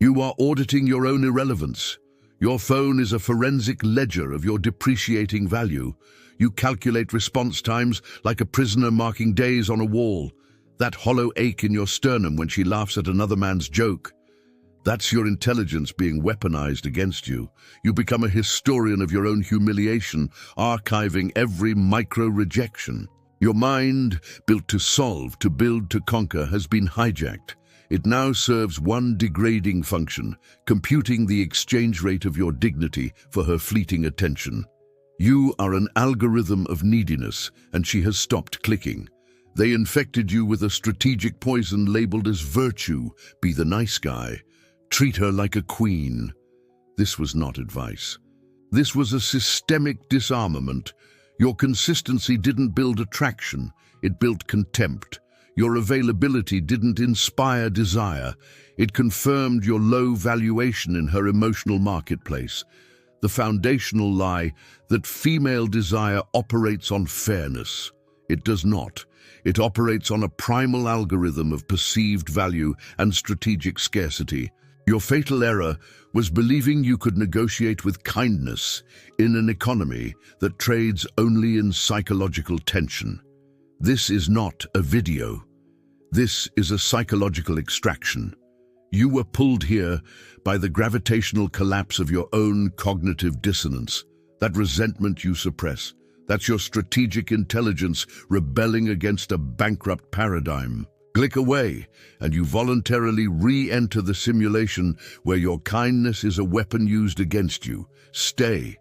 You are auditing your own irrelevance. Your phone is a forensic ledger of your depreciating value. You calculate response times like a prisoner marking days on a wall. That hollow ache in your sternum when she laughs at another man's joke. That's your intelligence being weaponized against you. You become a historian of your own humiliation, archiving every micro-rejection. Your mind, built to solve, to build, to conquer, has been hijacked. It now serves one degrading function, computing the exchange rate of your dignity for her fleeting attention. You are an algorithm of neediness, and she has stopped clicking. They infected you with a strategic poison labeled as virtue. Be the nice guy. Treat her like a queen. This was not advice. This was a systemic disarmament. Your consistency didn't build attraction, it built contempt. Your availability didn't inspire desire, it confirmed your low valuation in her emotional marketplace. The foundational lie that female desire operates on fairness. It does not. It operates on a primal algorithm of perceived value and strategic scarcity. Your fatal error was believing you could negotiate with kindness in an economy that trades only in psychological tension. This is not a video. This is a psychological extraction. You were pulled here by the gravitational collapse of your own cognitive dissonance, that resentment you suppress. That's your strategic intelligence rebelling against a bankrupt paradigm. Click away, and you voluntarily re-enter the simulation where your kindness is a weapon used against you. Stay,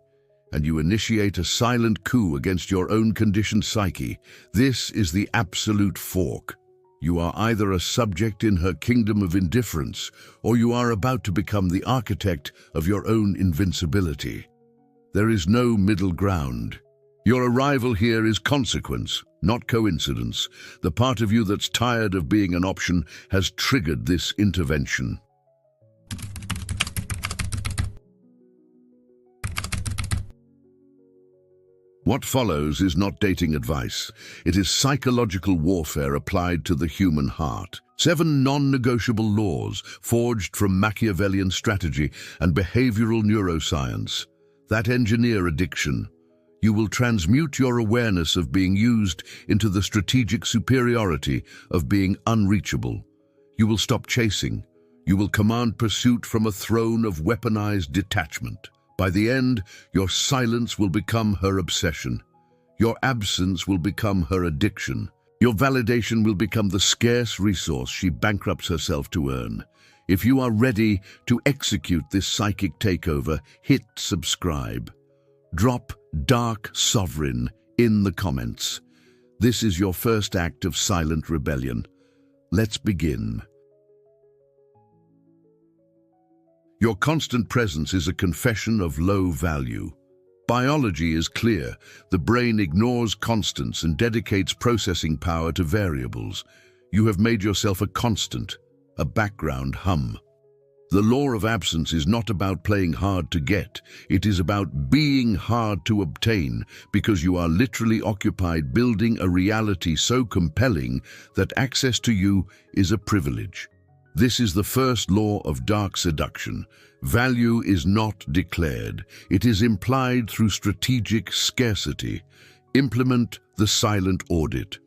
and you initiate a silent coup against your own conditioned psyche. This is the absolute fork. You are either a subject in her kingdom of indifference, or you are about to become the architect of your own invincibility. There is no middle ground. Your arrival here is consequence, not coincidence. The part of you that's tired of being an option has triggered this intervention. What follows is not dating advice. It is psychological warfare applied to the human heart. 7 non-negotiable laws forged from Machiavellian strategy and behavioral neuroscience that engineer addiction. You will transmute your awareness of being used into the strategic superiority of being unreachable. You will stop chasing. You will command pursuit from a throne of weaponized detachment. By the end, your silence will become her obsession. Your absence will become her addiction. Your validation will become the scarce resource she bankrupts herself to earn. If you are ready to execute this psychic takeover, hit subscribe. Drop Dark Sovereign in the comments. This is your first act of silent rebellion. Let's begin. Your constant presence is a confession of low value. Biology is clear. The brain ignores constants and dedicates processing power to variables. You have made yourself a constant, a background hum. The law of absence is not about playing hard to get. It is about being hard to obtain, because you are literally occupied building a reality so compelling that access to you is a privilege. This is the first law of dark seduction. Value is not declared. It is implied through strategic scarcity. Implement the silent audit.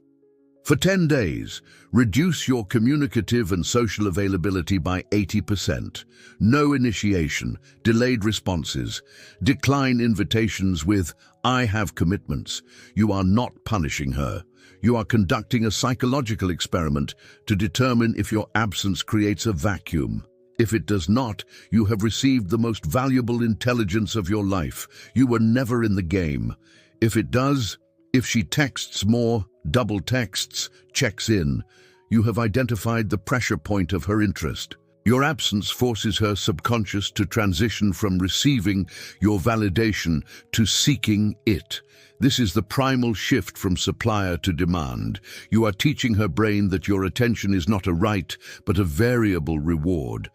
For 10 days, reduce your communicative and social availability by 80%. No initiation, delayed responses. Decline invitations with, "I have commitments." You are not punishing her. You are conducting a psychological experiment to determine if your absence creates a vacuum. If it does not, you have received the most valuable intelligence of your life. You were never in the game. If it does, if she texts more, double texts, checks in, you have identified the pressure point of her interest. Your absence forces her subconscious to transition from receiving your validation to seeking it. This is the primal shift from supplier to demand. You are teaching her brain that your attention is not a right, but a variable reward.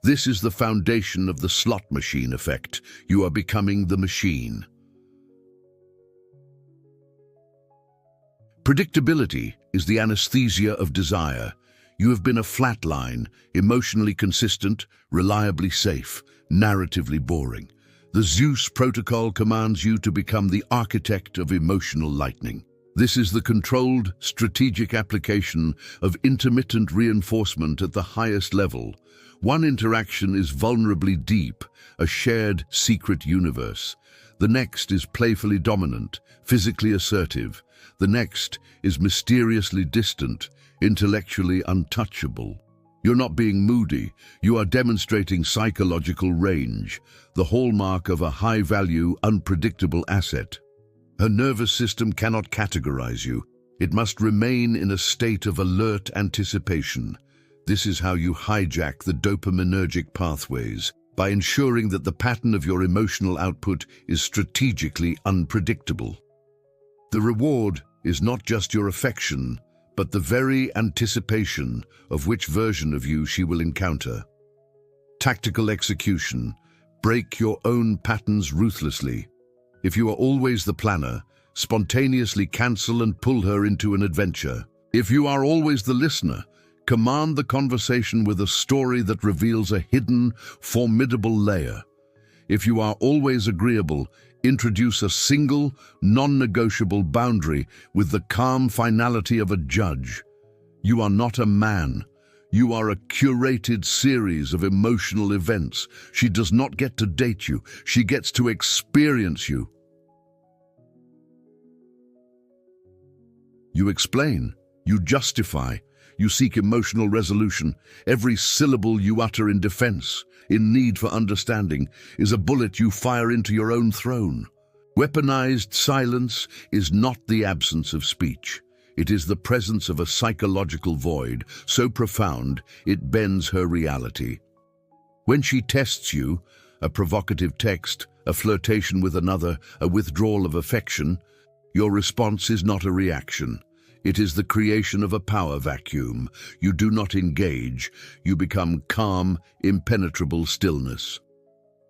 This is the foundation of the slot machine effect. You are becoming the machine. Predictability is the anesthesia of desire. You have been a flat line, emotionally consistent, reliably safe, narratively boring. The Zeus Protocol commands you to become the architect of emotional lightning. This is the controlled, strategic application of intermittent reinforcement at the highest level. One interaction is vulnerably deep, a shared, secret universe. The next is playfully dominant, physically assertive. The next is mysteriously distant, intellectually untouchable. You're not being moody, you are demonstrating psychological range, the hallmark of a high-value, unpredictable asset. Her nervous system cannot categorize you. It must remain in a state of alert anticipation. This is how you hijack the dopaminergic pathways, by ensuring that the pattern of your emotional output is strategically unpredictable. The reward is not just your affection, but the very anticipation of which version of you she will encounter. Tactical execution. Break your own patterns ruthlessly. If you are always the planner, spontaneously cancel and pull her into an adventure. If you are always the listener, command the conversation with a story that reveals a hidden, formidable layer. If you are always agreeable, introduce a single, non-negotiable boundary with the calm finality of a judge. You are not a man. You are a curated series of emotional events. She does not get to date you. She gets to experience you. You explain. You justify. You seek emotional resolution. Every syllable you utter in defense, in need for understanding, is a bullet you fire into your own throne. Weaponized silence is not the absence of speech. It is the presence of a psychological void, so profound it bends her reality. When she tests you, a provocative text, a flirtation with another, a withdrawal of affection, your response is not a reaction. It is the creation of a power vacuum. You do not engage. You become calm, impenetrable stillness.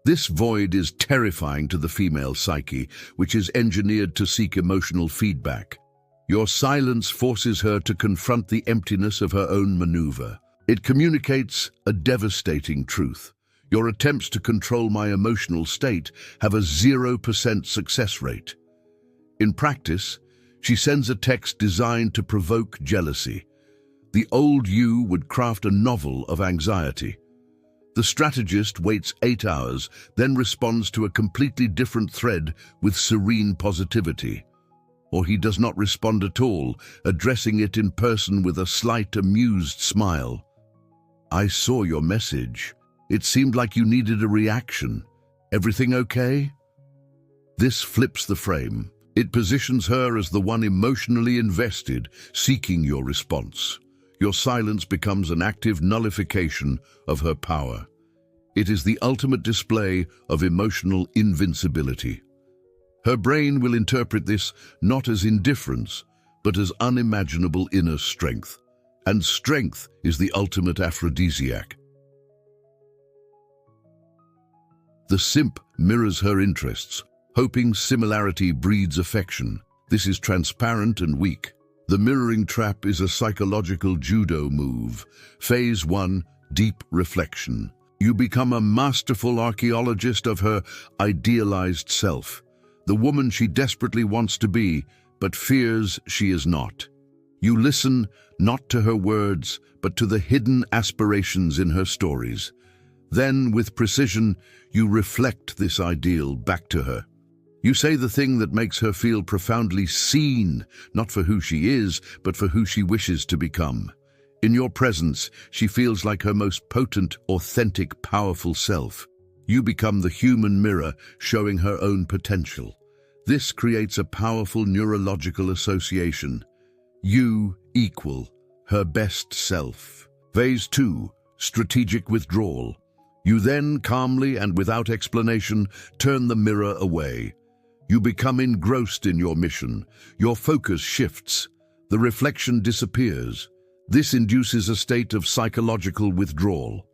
This void is terrifying to the female psyche, which is engineered to seek emotional feedback. Your silence forces her to confront the emptiness of her own maneuver. It communicates a devastating truth. Your attempts to control my emotional state have a 0% success rate. In practice, she sends a text designed to provoke jealousy. The old you would craft a novel of anxiety. The strategist waits 8 hours, then responds to a completely different thread with serene positivity. Or he does not respond at all, addressing it in person with a slight, amused smile. I saw your message. It seemed like you needed a reaction. Everything okay? This flips the frame. It positions her as the one emotionally invested, seeking your response. Your silence becomes an active nullification of her power. It is the ultimate display of emotional invincibility. Her brain will interpret this not as indifference, but as unimaginable inner strength. And strength is the ultimate aphrodisiac. The simp mirrors her interests, hoping similarity breeds affection. This is transparent and weak. The mirroring trap is a psychological judo move. Phase 1, deep reflection. You become a masterful archaeologist of her idealized self, the woman she desperately wants to be, but fears she is not. You listen not to her words, but to the hidden aspirations in her stories. Then, with precision, you reflect this ideal back to her. You say the thing that makes her feel profoundly seen, not for who she is, but for who she wishes to become. In your presence, she feels like her most potent, authentic, powerful self. You become the human mirror, showing her own potential. This creates a powerful neurological association. You equal her best self. Phase 2, strategic withdrawal. You then, calmly and without explanation, turn the mirror away. You become engrossed in your mission. Your focus shifts. The reflection disappears. This induces a state of psychological withdrawal.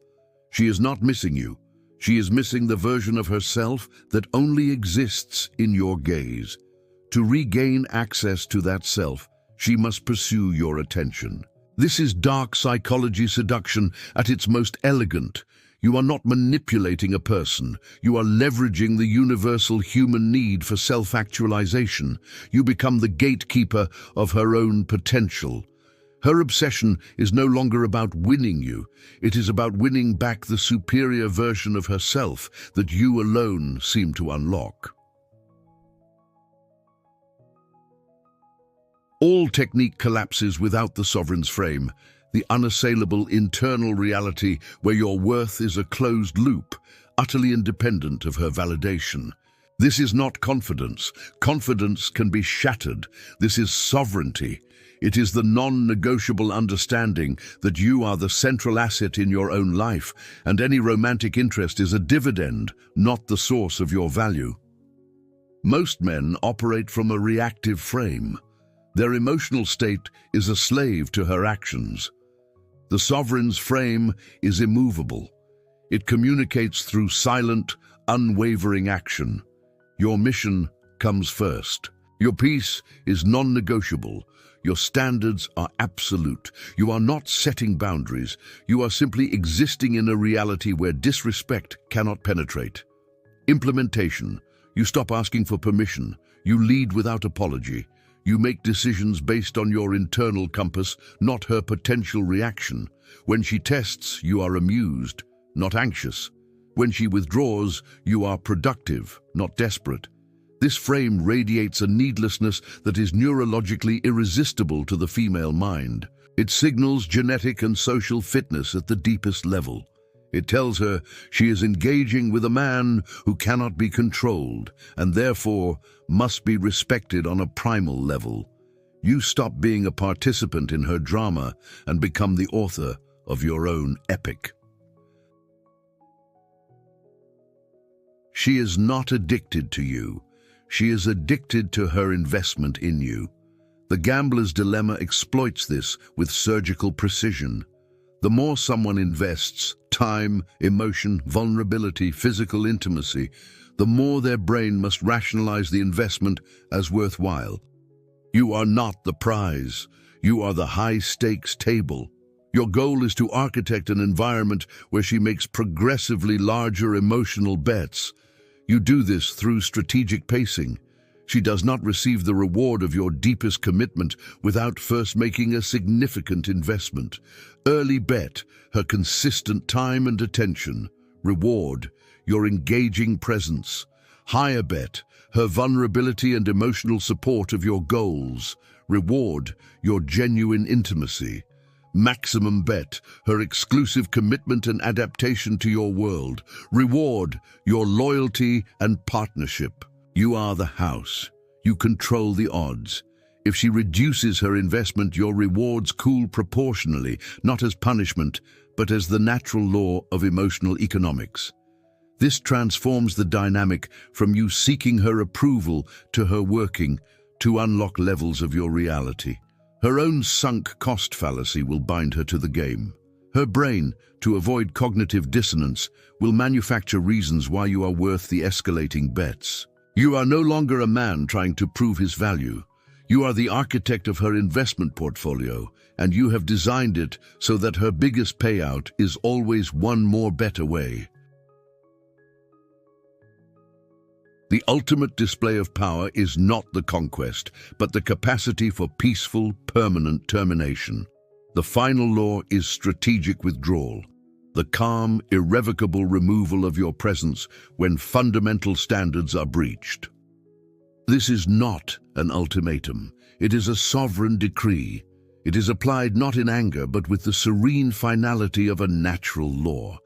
She is not missing you. She is missing the version of herself that only exists in your gaze. To regain access to that self, she must pursue your attention. This is dark psychology seduction at its most elegant. You are not manipulating a person. You are leveraging the universal human need for self-actualization. You become the gatekeeper of her own potential. Her obsession is no longer about winning you. It is about winning back the superior version of herself that you alone seem to unlock. All technique collapses without the sovereign's frame, the unassailable internal reality where your worth is a closed loop, utterly independent of her validation. This is not confidence. Confidence can be shattered. This is sovereignty. It is the non-negotiable understanding that you are the central asset in your own life, and any romantic interest is a dividend, not the source of your value. Most men operate from a reactive frame. Their emotional state is a slave to her actions. The sovereign's frame is immovable. It communicates through silent, unwavering action. Your mission comes first. Your peace is non-negotiable. Your standards are absolute. You are not setting boundaries. You are simply existing in a reality where disrespect cannot penetrate. Implementation. You stop asking for permission. You lead without apology. You make decisions based on your internal compass, not her potential reaction. When she tests, you are amused, not anxious. When she withdraws, you are productive, not desperate. This frame radiates a needlessness that is neurologically irresistible to the female mind. It signals genetic and social fitness at the deepest level. It tells her she is engaging with a man who cannot be controlled and therefore must be respected on a primal level. You stop being a participant in her drama and become the author of your own epic. She is not addicted to you. She is addicted to her investment in you. The gambler's dilemma exploits this with surgical precision. The more someone invests, time, emotion, vulnerability, physical intimacy, the more their brain must rationalize the investment as worthwhile. You are not the prize. You are the high-stakes table. Your goal is to architect an environment where she makes progressively larger emotional bets. You do this through strategic pacing. She does not receive the reward of your deepest commitment without first making a significant investment. Early bet, her consistent time and attention. Reward, your engaging presence. Higher bet, her vulnerability and emotional support of your goals. Reward, your genuine intimacy. Maximum bet, her exclusive commitment and adaptation to your world. Reward, your loyalty and partnership. You are the house. You control the odds. If she reduces her investment, your rewards cool proportionally, not as punishment, but as the natural law of emotional economics. This transforms the dynamic from you seeking her approval to her working to unlock levels of your reality. Her own sunk cost fallacy will bind her to the game. Her brain, to avoid cognitive dissonance, will manufacture reasons why you are worth the escalating bets. You are no longer a man trying to prove his value. You are the architect of her investment portfolio, and you have designed it so that her biggest payout is always one more bet away. The ultimate display of power is not the conquest, but the capacity for peaceful, permanent termination. The final law is strategic withdrawal, the calm, irrevocable removal of your presence when fundamental standards are breached. This is not an ultimatum. It is a sovereign decree. It is applied not in anger, but with the serene finality of a natural law.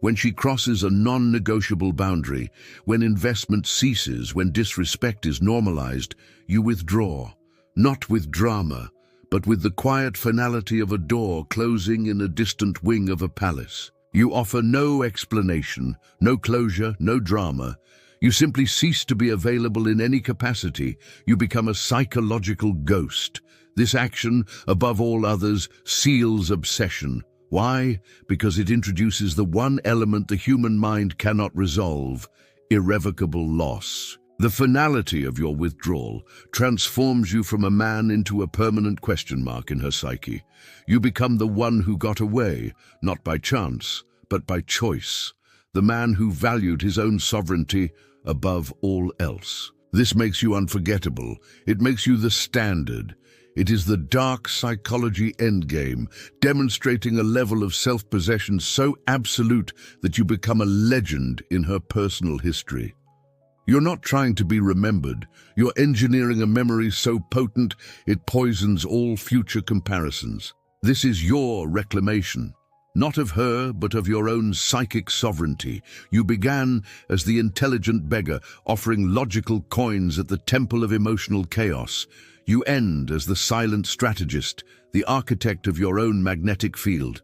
When she crosses a non-negotiable boundary, when investment ceases, when disrespect is normalized, you withdraw, not with drama, but with the quiet finality of a door closing in a distant wing of a palace. You offer no explanation, no closure, no drama. You simply cease to be available in any capacity. You become a psychological ghost. This action, above all others, seals obsession. Why? Because it introduces the one element the human mind cannot resolve: irrevocable loss. The finality of your withdrawal transforms you from a man into a permanent question mark in her psyche. You become the one who got away, not by chance, but by choice. The man who valued his own sovereignty above all else. This makes you unforgettable. It makes you the standard. It is the dark psychology endgame, demonstrating a level of self-possession so absolute that you become a legend in her personal history. You're not trying to be remembered. You're engineering a memory so potent it poisons all future comparisons. This is your reclamation. Not of her, but of your own psychic sovereignty. You began as the intelligent beggar, offering logical coins at the temple of emotional chaos. You end as the silent strategist, the architect of your own magnetic field.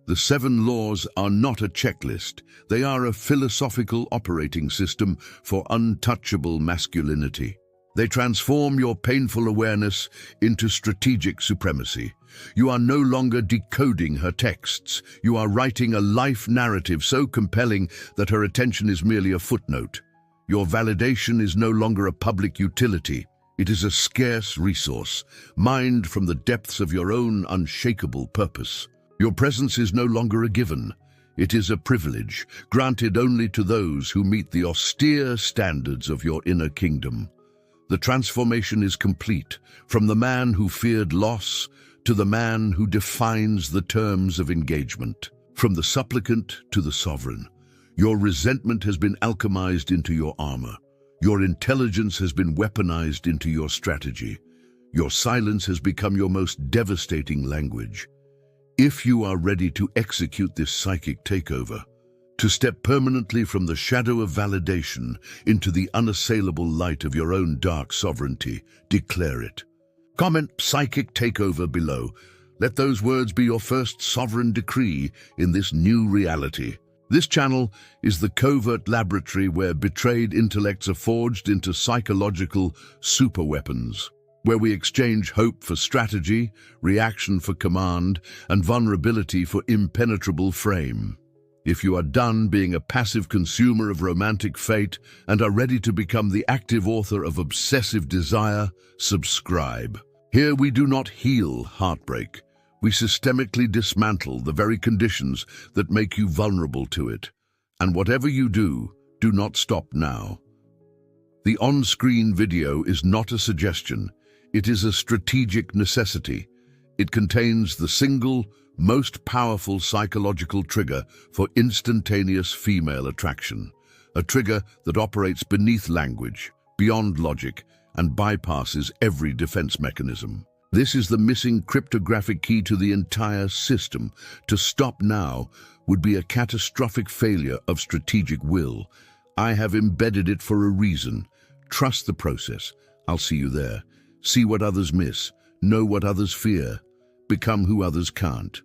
The 7 laws are not a checklist. They are a philosophical operating system for untouchable masculinity. They transform your painful awareness into strategic supremacy. You are no longer decoding her texts. You are writing a life narrative so compelling that her attention is merely a footnote. Your validation is no longer a public utility. It is a scarce resource, mined from the depths of your own unshakable purpose. Your presence is no longer a given. It is a privilege, granted only to those who meet the austere standards of your inner kingdom. The transformation is complete, from the man who feared loss to the man who defines the terms of engagement. From the supplicant to the sovereign. Your resentment has been alchemized into your armor. Your intelligence has been weaponized into your strategy. Your silence has become your most devastating language. If you are ready to execute this psychic takeover, to step permanently from the shadow of validation into the unassailable light of your own dark sovereignty, declare it. Comment psychic takeover below. Let those words be your first sovereign decree in this new reality. This channel is the covert laboratory where betrayed intellects are forged into psychological superweapons, where we exchange hope for strategy, reaction for command, and vulnerability for impenetrable frame. If you are done being a passive consumer of romantic fate and are ready to become the active author of obsessive desire, subscribe. Here we do not heal heartbreak. We systemically dismantle the very conditions that make you vulnerable to it. And whatever you do, do not stop now. The on-screen video is not a suggestion. It is a strategic necessity. It contains the single, most powerful psychological trigger for instantaneous female attraction. A trigger that operates beneath language, beyond logic, and bypasses every defense mechanism. This is the missing cryptographic key to the entire system. To stop now would be a catastrophic failure of strategic will. I have embedded it for a reason. Trust the process. I'll see you there. See what others miss. Know what others fear. Become who others can't.